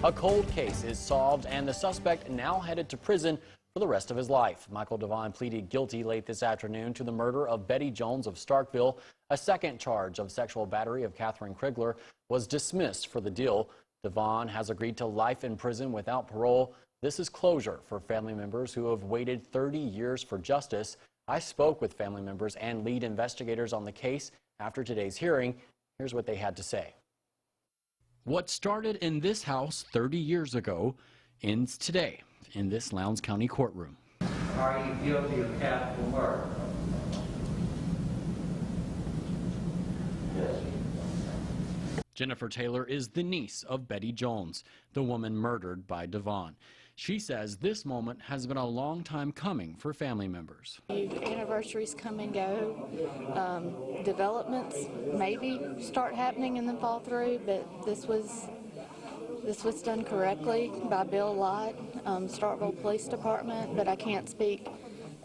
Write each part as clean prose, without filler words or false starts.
A cold case is solved and the suspect now headed to prison for the rest of his life. Michael Devaughn pleaded guilty late this afternoon to the murder of Betty Jones of Starkville. A second charge of sexual battery of Catherine Krigler was dismissed for the deal. Devaughn has agreed to life in prison without parole. This is closure for family members who have waited 30 years for justice. I spoke with family members and lead investigators on the case after today's hearing. Here's what they had to say. What started in this house 30 years ago ends today in this Lowndes County courtroom. Are you guilty of capital murder? Yes. Jennifer Taylor is the niece of Betty Jones, the woman murdered by Devaughn. She says this moment has been a long time coming for family members. Anniversaries come and go. Developments maybe start happening and then fall through, but this was done correctly by Bill Lott, Starkville Police Department, but I can't speak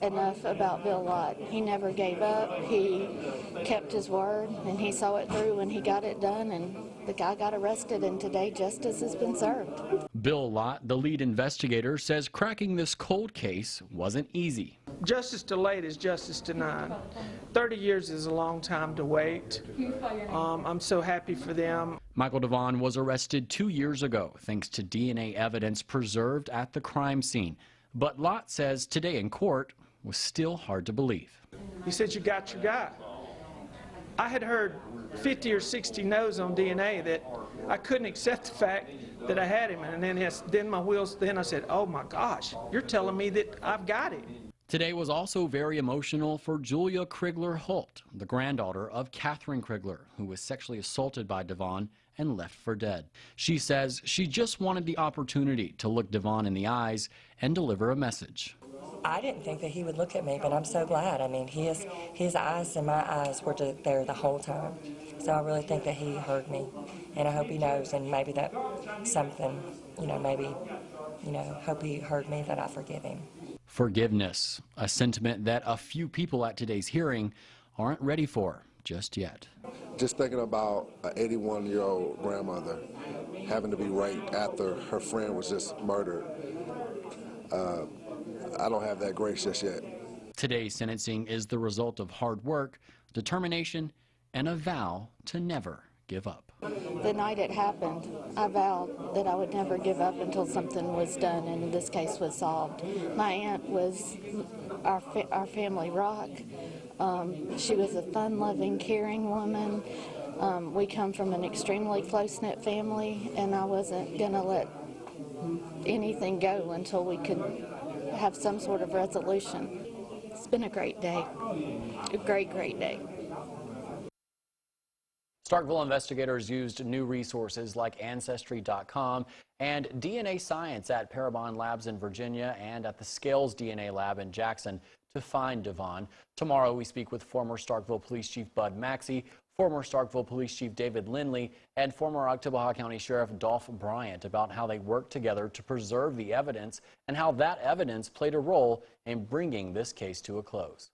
enough about Bill Lott. He never gave up. He kept his word, and he saw it through, and he got it done, and the guy got arrested, and today justice has been served. Bill Lott, the lead investigator, says cracking this cold case wasn't easy. Justice delayed is justice denied. 30 years is a long time to wait. I'm so happy for them. Michael Devaughn was arrested 2 years ago thanks to DNA evidence preserved at the crime scene. But Lott says today in court was still hard to believe. He said, "You got your guy." I had heard 50 or 60 no's on DNA that I couldn't accept the fact that I had him. And then my wheels, then I said, "Oh my gosh, you're telling me that I've got him." Today was also very emotional for Julia Krigler Holt, the granddaughter of Catherine Krigler, who was sexually assaulted by Devaughn and left for dead. She says she just wanted the opportunity to look Devaughn in the eyes and deliver a message. I didn't think that he would look at me, but I'm so glad. I mean, his eyes and my eyes were there the whole time. So I really think that he heard me, and I hope he knows, and maybe that something, hope he heard me, that I forgive him. Forgiveness, a sentiment that a few people at today's hearing aren't ready for just yet. Just thinking about an 81-year-old grandmother having to be raped after her friend was just murdered. I don't have that grace just yet. Today's sentencing is the result of hard work, determination, and a vow to never give up. The night it happened, I vowed that I would never give up until something was done and this case was solved. My aunt was our family rock. She was a fun-loving, caring woman. We come from an extremely close-knit family, and I wasn't going to let anything go until we could have some sort of resolution. It's been a great day, a great day. Starkville investigators used new resources like Ancestry.com and DNA science at Parabon Labs in Virginia and at the Scales DNA Lab in Jackson to find Devaughn. Tomorrow we speak with former Starkville Police Chief Bud Maxey, former Starkville Police Chief David Lindley, and former Oktibbeha County Sheriff Dolph Bryant about how they worked together to preserve the evidence and how that evidence played a role in bringing this case to a close.